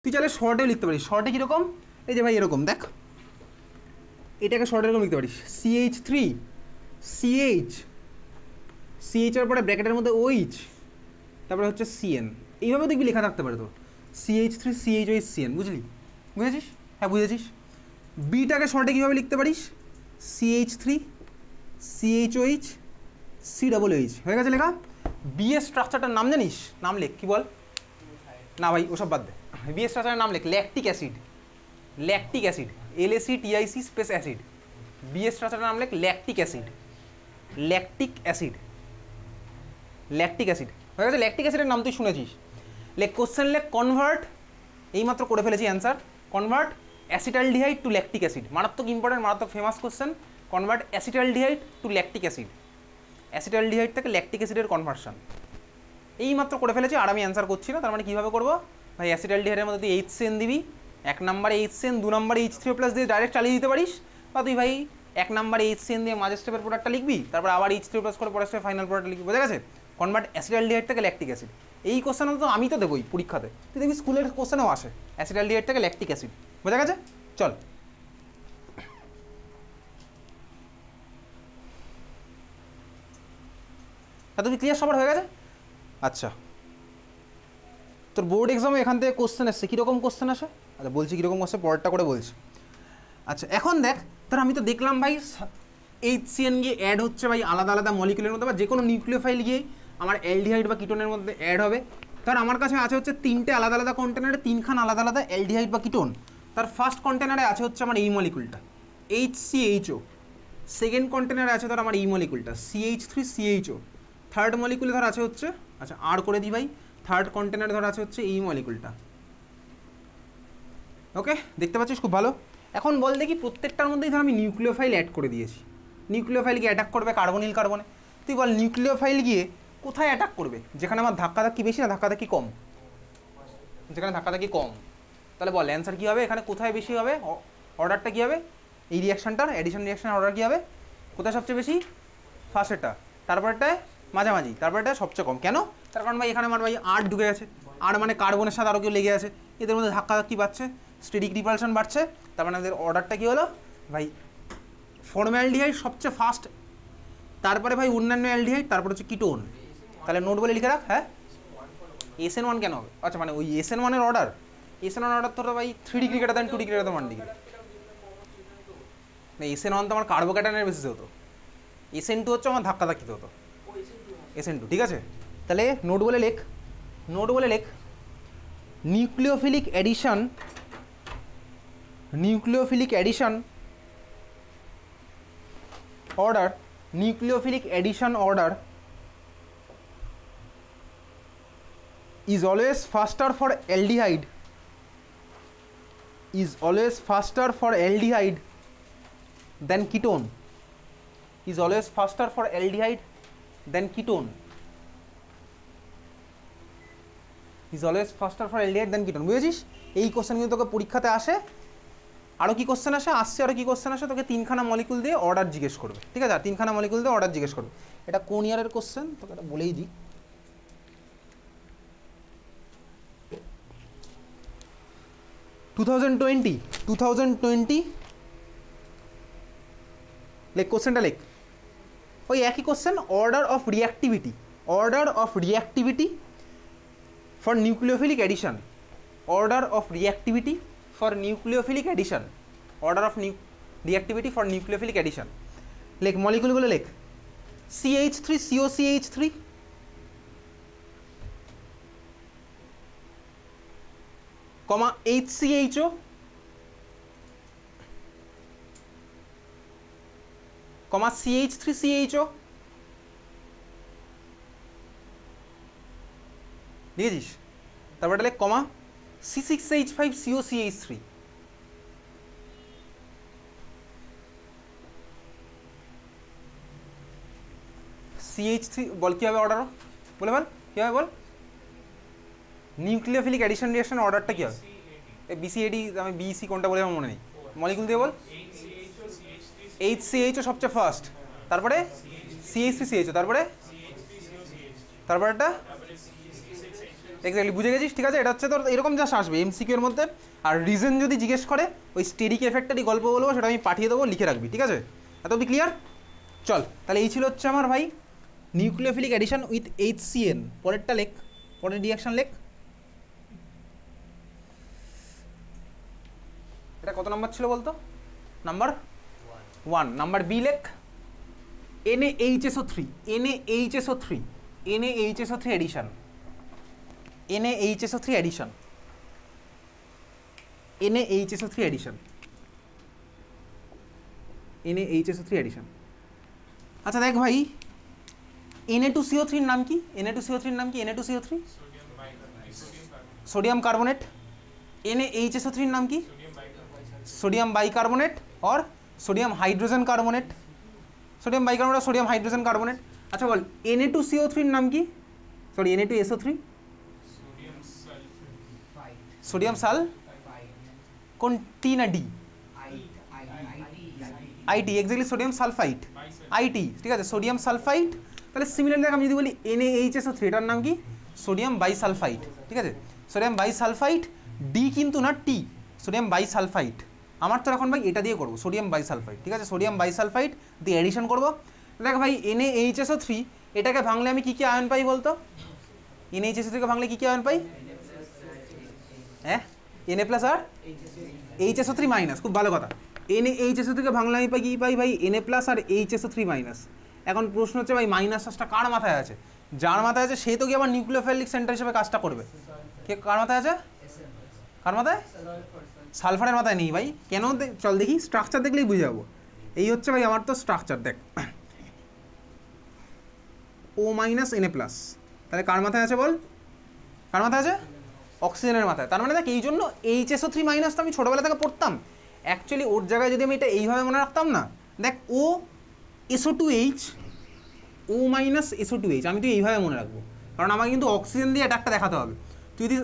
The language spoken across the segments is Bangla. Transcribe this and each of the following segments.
তুই চাইলে শর্টেও লিখতে পারিস। শর্টে কীরকম, এই যে ভাই এরকম দেখ, এটাকে শর্টে এরকম লিখতে পারিস, CH3 CH, CH-এর পরে ব্র্যাকেটের মধ্যে OH, তারপরে হচ্ছে CN, এইভাবে দেখবি লেখা থাকতে পারে তোর, CH3 CHOH CN, বুঝলি? বুঝেছিস? হ্যাঁ বুঝেছিস। বিটাকে শর্টে কীভাবে লিখতে পারিস, CH3 CHOH COOH, হয়ে গেছে লেখা। বি এর স্ট্রাকচারটার নাম জানিস? নাম লেখ, কি বল? না ভাই ওসব বাদ দে, বি এর স্ট্রাকচারের নাম লেখ, lactic acid, lactic acid, LACTIC space acid, B এর স্ট্রাকচারের নাম লেখ lactic acid, lactic acid, lactic acid, হয়ে গেছে। ল্যাকটিক অ্যাসিডের নাম তুই শুনেছিস। লেখ কোশ্চেন, লেখ কনভার্ট, এইমাত্র করে ফেলেছি answer, convert acetaldehyde to lactic acid, মারাত্মক ইম্পর্টেন্ট, মারাত্মক famous question, convert acetaldehyde to lactic acid, acetaldehyde থেকে ল্যাকটিক অ্যাসিডের কনভার্সন, এইমাত্র করে ফেলেছি, আর আমি অ্যান্সার করছি না। তার মানে কীভাবে করবো ভাই, অ্যাসিটালডিহাইডের মধ্যে তুই HCN দিবি, 1 নম্বরে HCN, 2 নম্বরে H3+ দিয়ে ডাইরেক্ট চালিয়ে দিতে পারিস, বা তুই ভাই 1 নম্বরে HCN দিয়ে মাঝের স্টেপের প্রোডাক্টটা লিখবি, তারপর আবার H3+ করে পরের স্টেপে ফাইনাল প্রোডাক্টটা লিখবি, বোঝা গেছে? কনভার্ট অ্যাসিটালডিহাইড থেকে ল্যাকটিক অ্যাসিড, এই কোশ্চেন তো আমি তো দেবোই পরীক্ষাতে, তুই দেখবি স্কুলের কোশ্চেনেও আসে, অ্যাসিটালডিহাইড থেকে ল্যাকটিক অ্যাসিড, বোঝা গেছে? চল তুই ক্লিয়ার, সবার হয়ে গেছে? আচ্ছা, তোর বোর্ড এক্সামে এখান থেকে কোশ্চেন এসছে, কীরকম কোশ্চেন আসে? আচ্ছা বলছি কীরকম আসছে, পরেরটা করে বলছি। আচ্ছা এখন দেখ, তার আমি তো দেখলাম ভাই HCN গিয়ে অ্যাড হচ্ছে ভাই আলাদা আলাদা মলিকুলের মধ্যে, বা যে কোনো নিউক্লিওফাইল গিয়ে আমার অ্যালডিহাইড বা কিটোনের মধ্যে অ্যাড হবে। তার আমার কাছে আছে হচ্ছে 3টে আলাদা আলাদা কন্টেনারে 3খান আলাদা আলাদা অ্যালডিহাইড বা কিটোন। তার ফার্স্ট কন্টেনারে আছে হচ্ছে আমার এই মলিকুলটা HCHO, সেকেন্ড কন্টেনারে আছে ধর আমার এই মলিকুলটা CH3CHO, থার্ড মলিকুলে ধর আছে হচ্ছে, আচ্ছা আর করে দিই ভাই, থার্ড কন্টেনারে ধর আছে হচ্ছে এই মলিকুলটা। ওকে, দেখতে পাচ্ছিস, খুব ভালো। এখন বল দেখি, প্রত্যেকটার মধ্যেই ধর আমি নিউক্লিওফাইল অ্যাড করে দিয়েছি, নিউক্লিওফাইল গিয়ে অ্যাটাক করবে কার্বনিল কার্বনে। তুই বল নিউক্লিওফাইল গিয়ে কোথায় অ্যাটাক করবে, যেখানে আমার ধাক্কাধাক্কি বেশি না ধাক্কাধাক্কি কম, যেখানে ধাক্কাধাক্কি কম। তাহলে বল অ্যান্সার কী হবে এখানে, কোথায় বেশি হবে, অর্ডারটা কী হবে, এই রিয়াকশানটার অ্যাডিশন রিয়াকশানের অর্ডার কী হবে, কোথায় সবচেয়ে বেশি, ফার্স্টেরটা, তারপরটায় মাঝামাঝি, তারপরটায় সবচেয়ে কম। কেন? তার কারণ ভাই এখানে আমার ভাই আর ঢুকে গেছে, আর মানে কার্বনের সাথে আরও কেউ লেগে আছে, এদের মধ্যে ধাক্কাধাক্কি বাড়ছে, স্টেরিক রিপালশন বাড়ছে, তার মানে এদের অর্ডারটা কী হলো ভাই, ফর্মালডিহাইড সবচেয়ে ফার্স্ট, তারপরে ভাই অন্যান্য অ্যালডিহাইড, তারপর হচ্ছে কিটোন। তাহলে নোট বলে লিখে রাখ। হ্যাঁ SN1 কেন হবে, আচ্ছা মানে ওই SN1-এর অর্ডার, SN1 অর্ডার তো ভাই 3 degree greater than 2 degree greater than 1 degree, না SN1 তো আমার কার্বোক্যাটায়নের বেসিসে হতো, SN2 হচ্ছে আমার ধাক্কাধাক্কিতে হতো, SN2, ঠিক আছে? তাহলে নোট বলে লেখ, নোট বলে লেখ, nucleophilic addition, nucleophilic addition order, nucleophilic addition order is always faster for aldehyde, is always faster for aldehyde than ketone, is always faster for aldehyde than ketone, is always faster for aldehyde than ketone, বুঝেছিস? এই কোশ্চেন কিন্তু তোকে পরীক্ষাতে আসে। আরও কি কোশ্চেন আসে, আরও কি কোশ্চেন আসে, তোকে 3খানা মলিকুল দিয়ে অর্ডার জিজ্ঞেস করবে, ঠিক আছে? আর 3খানা মলিকুল দিয়ে অর্ডার জিজ্ঞেস করবে। এটা কোন ইয়ারের কোশ্চেন তোকে এটা বলেই দিই, 2020 লেখ, কোশ্চেনটা লেখ, ওই একই question, order of reactivity, order of reactivity for nucleophilic addition, order of reactivity for nucleophilic addition, order of reactivity for nucleophilic addition. লেখ মলিকুলগুলো লেখ, CH3COCH3, কমা HCHO, কমা CH3CHO, লিখেছিস? তারপরে লেখ কমা C6H5COCH3, CH3 বল কী হবে অর্ডার, বলে বল কী হবে, বল নিউক্লিওফিলিক অ্যাডিশন রিঅ্যাকশন অর্ডারটা কী হবে, BCAD, আমি BC কোনটা বলে আমার মনে নেই, মলিকুল দিয়ে বল, HCHO সবচেয়ে ফার্স্ট, তারপরে CH3CHO, তারপরে তারপরেটা এক্স্যাক্টলি বুঝে গেছিস, ঠিক আছে। এটা হচ্ছে তোর এরকম জাস্ট আসবে এমসিকিউ এর মধ্যে। আর রিজন যদি জিজ্ঞেস করে ওই স্টেরিক এফেক্টেরই গল্প বলবো, সেটা আমি পাঠিয়ে দেবো, লিখে রাখবি, ঠিক আছে। এত অব্দি ক্লিয়ার? চল তাহলে এই ছিল হচ্ছে আমার ভাই নিউক্লিওফিলিক অ্যাডিশন উইথ HCN। পরেরটা লেখ, পরের রিয়াকশন লেখ। এটা কত নাম্বার ছিল বলতো? নাম্বার 1। নাম্বার বি লেখ NaHSO3 NaHSO3 NaHSO3 addition NaHSO3 addition NaHSO3 addition NaHSO3 addition. আচ্ছা দেখ ভাই Na2CO3 এর নাম কি? Na2CO3 এর নাম কি? Na2CO3 sodium carbonate. NaHSO3 এর নাম কি? সোডিয়াম বাইকার্বনেট और sodium hydrogen carbonate. Sodium bicarbonate और সোডিয়াম হাইড্রোজেন কার্বনেট। আচ্ছা বল Na2CO3 এর নাম কি? সরি Na2SO3 সোডিয়াম সাল কোন টি না D? IT, exactly sodium sulphide, IT, ঠিক আছে, সোডিয়াম সালফাইড। তাহলে সিমিলারলি দেখ আমি যদি বলি NaHSO3 এটার নাম কি? সোডিয়াম বাইসালফাইড, ঠিক আছে, সোডিয়াম বাইসালফাইড। ডি কিন্তু না, টি, সোডিয়াম বাইসালফাইড। আমার তো এখন ভাই এটা দিয়ে করবো, সোডিয়াম বাইসালফাইড, ঠিক আছে, সোডিয়াম বাইসালফাইড দিয়ে এডিশন করবো। দেখ ভাই NaHSO3 এটাকে ভাঙলে আমি কী কী আয়ন পাই বলতো? NaHSO3 কে ভাঙলে কী কী আয়ন পাই? হ্যাঁ Na প্লাস আর HSO3 মাইনাস, খুব ভালো কথা। NaHSO3 কে ভাঙলে আমি পাই কি পাই ভাই? Na প্লাস আর HSO3 মাইনাস। এখন প্রশ্ন হচ্ছে ভাই মাইনাস চার্জটা কার মাথায় আছে? যার মাথায় আছে সে তো কি আবার নিউক্লিওফিলিক সেন্টার হিসেবে কাজটা করবে। কে কার মাথায় আছে? কার মাথায়? সালফারের মাথায় নেই ভাই। কেন? চল দেখি, স্ট্রাকচার দেখলেই বুঝে যাবো। এই হচ্ছে ভাই আমার তো স্ট্রাকচার, দেখ O মাইনাস Na প্লাস, তাহলে কার মাথায় আছে বল? কার মাথায় আছে? অক্সিজেনের মাথায়। তার মানে দেখ এই জন্য HSO3 মাইনাস তো আমি ছোটোবেলা থেকে পড়তাম। অ্যাকচুয়ালি ওর জায়গায় যদি আমি এটা এইভাবে মনে রাখতাম না, দেখ O SO2H O minus SO2H, আমি তো এইভাবে মনে রাখবো, কারণ আমাকে কিন্তু অক্সিজেন দিয়ে এটা একটা দেখাতে হবে। তুই যদি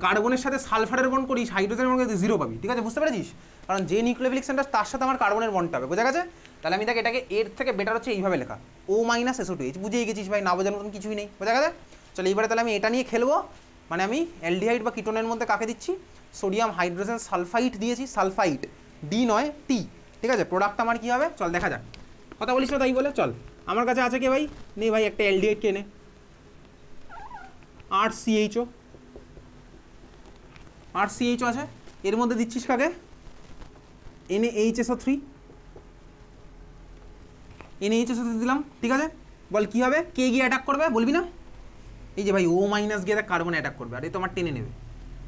কার্বনের সাথে সালফারের বন্ড করিস, হাইড্রোজেনের বন্ড করিস, জিরো পাবি, ঠিক আছে, বুঝতে পেরেছিস? কারণ যে নিউক্লিওফিলিক সেন্টার তার সাথে আমার কার্বনের বন্ডটা হবে, বোঝা গেছে? তাহলে আমি দেখ এটাকে এর থেকে বেটার হচ্ছে এইভাবে লেখা, O মাইনাস SO2H। বুঝেই গেছিস ভাই, না বোঝার মতন কিছুই নেই, বোঝা গেছে? চলো এইবারে তাহলে আমি এটা নিয়ে খেলবো। মানে আমি অ্যালডিহাইড বা কিটোনের মধ্যে কাকে দিচ্ছি? সোডিয়াম হাইড্রোজেন সালফাইড দিয়েছি, সালফাইড, ডি নয় টি, ঠিক আছে। প্রোডাক্ট আমার কী হবে চল দেখা যাক। কথা বলিস না তাই বলে, চল আমার কাছে আছে কে ভাই? নে ভাই একটা অ্যালডিহাইড কে নে, RCHO আছে। এর মধ্যে দিচ্ছিস কাকে? NaHSO3 দিলাম, ঠিক আছে। বল কী হবে? কে গিয়ে অ্যাটাক করবে বলবি না? এই যে ভাই O মাইনাস গিয়ে দেখ কার্বন অ্যাটাক করবে, আর এই তোমার টেনে নেবে।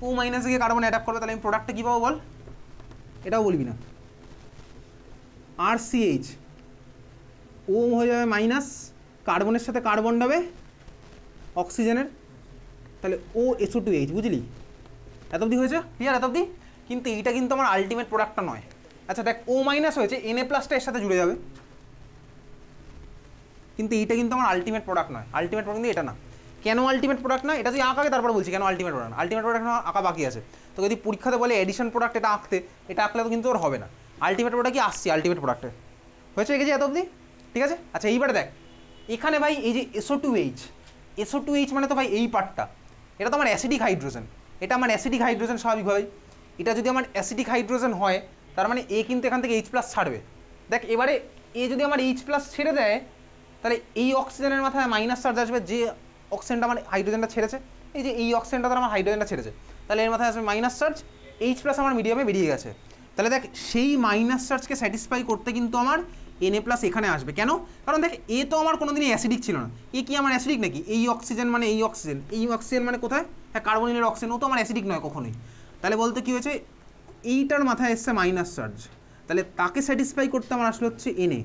O মাইনাস গিয়ে কার্বন অ্যাটাক করবে, তাহলে আমি প্রোডাক্টটা কী পাবো বল? এটাও বলবি না। RCH O হয়ে যাবে মাইনাস, কার্বনের সাথে কার্বন হবে অক্সিজেনের, তাহলে OSO2H, বুঝলি? এত অবধি হয়েছে ক্লিয়ার? এত অবধি। কিন্তু এইটা কিন্তু আমার আলটিমেট প্রোডাক্টটা নয়। আচ্ছা দেখ O মাইনাস হয়েছে, Na প্লাসটা এর সাথে জুড়ে যাবে, কিন্তু এইটা কিন্তু আমার আলটিমেট প্রোডাক্ট নয়। আলটিমেট প্রোডাক্ট কিন্তু এটা না। কেন আলটিমেট প্রোডাক্ট না? এটা তুই আঁকাকে তারপর বলছি কেন আলটিমেট প্রোডাক্ট। আলটিমেট প্রোডাক্ট আঁকা বাকি আছে। তো যদি পরীক্ষাতে বলে এডিশন প্রোডাক্ট এটা আঁকতে, এটা আঁকলে তো কিন্তু ওর হবে না। আলটিমেট প্রোডাক্ট কি আসছে আলটিমেট প্রোডাক্টে হয়েছে গেছে এত অবধি, ঠিক আছে। আচ্ছা এইবারে দেখ এখানে ভাই এই যে SO2H মানে তো ভাই এই পার্টটা, এটা তো আমার অ্যাসিডিক হাইড্রোজেন, এটা আমার অ্যাসিডিক হাইড্রোজেন স্বাভাবিকভাবেই। এটা যদি আমার অ্যাসিডিক হাইড্রোজেন হয়, তার মানে এ কিন্তু এখান থেকে H প্লাস ছাড়বে। দেখ এবারে এ যদি আমার H প্লাস ছেড়ে দেয়, তাহলে এই অক্সিজেনের মাথায় মাইনাস চার্জ আসবে, যে অক্সিজেনটা আমার হাইড্রোজেনটা ছেড়েছে, এই যে এই অক্সিজেনটা তার আমার হাইড্রোজেনটা ছেড়েছে, তাহলে এর মাথায় আসবে মাইনাস চার্জ, H প্লাস আমার মিডিয়ামে বেরিয়ে গেছে। তাহলে দেখ সেই মাইনাস চার্জকে স্যাটিসফাই করতে কিন্তু আমার Na প্লাস এখানে আসবে। কেন? কারণ দেখ এ তো আমার কোনোদিনই অ্যাসিডিক ছিল না। এ কি আমার অ্যাসিডিক নাকি? এই অক্সিজেন মানে এই অক্সিজেন মানে কোথায়? হ্যাঁ কার্বনিলের অক্সিজেন, ও তো আমার অ্যাসিডিক নয় কখনোই। তাহলে বলতে কী হয়েছে, এইটার মাথায় এসছে মাইনাস চার্জ, তাহলে তাকে স্যাটিসফাই করতে আমার আসলে হচ্ছে Na,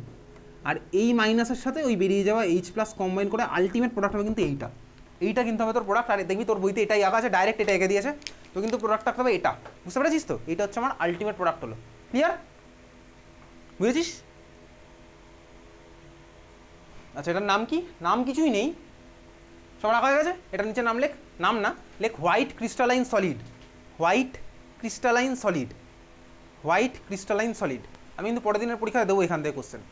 আর এই মাইনাসের সাথে ওই বেরিয়ে যাওয়া H প্লাস কম্বাইন করে আলটিমেট প্রোডাক্ট হবে কিন্তু এইটা কিন্তু হবে তোর প্রোডাক্ট। আর দেখবি তোর বইতে এটাই আঁকা আছে, ডাইরেক্ট এটা এঁকে দিয়েছে, তো কিন্তু প্রোডাক্টটা হবে এটা, বুঝতে পেরেছিস তো? এটা হচ্ছে আমার আলটিমেট প্রোডাক্ট হলো, ক্লিয়ার? বুঝেছিস? আচ্ছা এটার নাম কি? নাম কিছুই নেই, সব রাখা হয়ে গেছে। এটার নিচে নাম লেখ, নাম না লেখ white crystalline solid, white crystalline solid, white crystalline solid. আমি কিন্তু পরের দিনের পরীক্ষায় দেবো এখান থেকে question,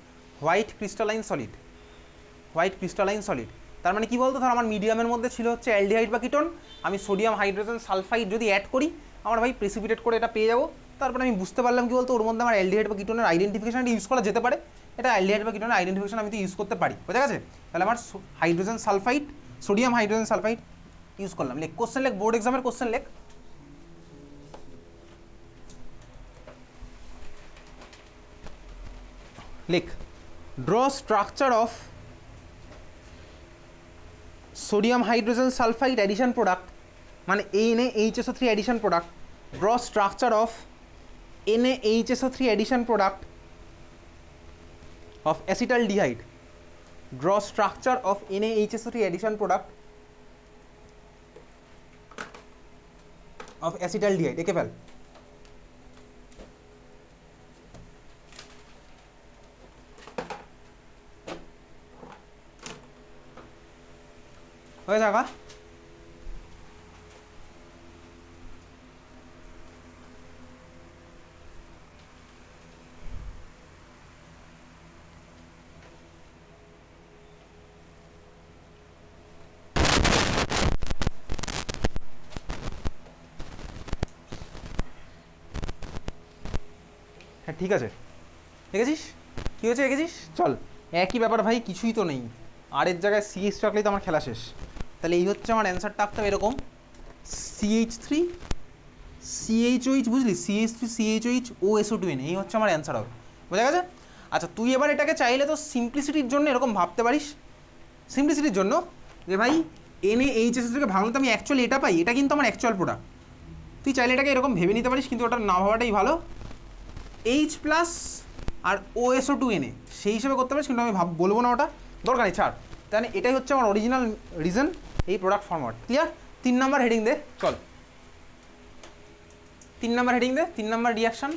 white crystalline solid, white crystalline solid. তার মানে কি বলতো, ধর আমার মিডিয়ামের মধ্যে ছিল হচ্ছে অ্যালডিহাইড বা কিটোন, আমি সোডিয়াম হাইড্রোজেন সালফাইড যদি অ্যাড করি আমার ভাই প্রেসিপিটেট করে এটা পেয়ে যাবো। তারপরে আমি বুঝতে পারলাম কি বলতো, ওর মধ্যে আমার অ্যালডিহাইড বা কিটোনের আইডেন্টিফিকেশনটা ইউজ করা যেতে পারে, এটা অ্যালডিহাইড বা কিটোনের আইডেন্টিফিকেশন আমি তো ইউজ করতে পারি, বোঝা গেছে? তাহলে আমার hydrogen sulphide, sodium hydrogen sulphide use করলাম। লেখ কোশ্চেন, লেখ বোর্ড এক্সামের কোশ্চেন লেখ। লেখ draw structure of sodium hydrogen sulphide addition product, মানে NaHSO3 addition product, draw structure of NaHSO3 addition product of acetaldehyde, draw structure of NaHSO3 addition product of acetaldehyde, একে ফেল। হয়ে থাকা হ্যাঁ ঠিক আছে, দেখেছিস কী হয়েছে, দেখেছিস? চল একই ব্যাপার ভাই, কিছুই তো নেই, আর এর জায়গায় CH রাখলেই তো আমার খেলা শেষ। তাহলে এই হচ্ছে আমার অ্যান্সারটা, একটা এরকম CH3 CHOH, বুঝলি, CH3 CHOH OSO2N, এই হচ্ছে আমার অ্যান্সার হবে, বোঝা গেছে? আচ্ছা তুই এবার এটাকে চাইলে তো সিম্পলিসিটির জন্য এরকম ভাবতে পারিস, সিম্পলিসিটির জন্য যে ভাই NaHSO থেকে ভাঙলে তো আমি অ্যাকচুয়ালি এটা পাই, এটা কিন্তু আমার অ্যাকচুয়াল প্রোডাক্ট, তুই চাইলে এটাকে এরকম ভেবে নিতে পারিস, কিন্তু ওটা না ভাবাটাই ভালো। H প্লাস আর OSO2Na সেই হিসেবে করতে পারিস, কিন্তু আমি বলবো না, ওটা দরকার নেই, ছাড়। তাহলে এটাই হচ্ছে আমার অরিজিনাল রিজন, এই product format. Clear? 3 number heading দে, চল 3 নাম্বার হেডিং দে, 3 নাম্বার রিয়াকশন,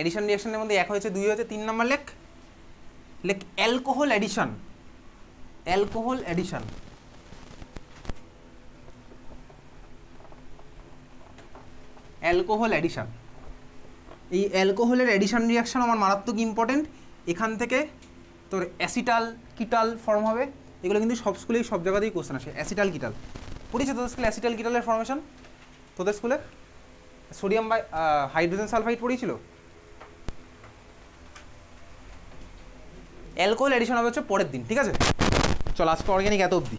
এডিশন রিয়াকশনের মধ্যে 1 হয়েছে 2 হয়েছে, 3 নাম্বার লেখ, লেখ alcohol addition, alcohol addition, alcohol addition. এই অ্যালকোহলের অ্যাডিশন রিয়াকশন আমার মারাত্মক ইম্পর্টেন্ট, এখান থেকে তোর অ্যাসিটাল কিটাল ফর্ম হবে, এগুলো কিন্তু সব স্কুলেই সব জায়গাতেই কোশ্চেন আসে। অ্যাসিটাল কিটাল পড়েছে তোদের স্কুলে? অ্যাসিটাল কিটালের ফর্মেশন তোদের স্কুলে সোডিয়াম বাই হাইড্রোজেন সালফাইড পড়িয়েছিল। অ্যালকোহল অ্যাডিশন হবে হচ্ছে পরের দিন, ঠিক আছে? চল আজকে অর্গানিক এত অবধি।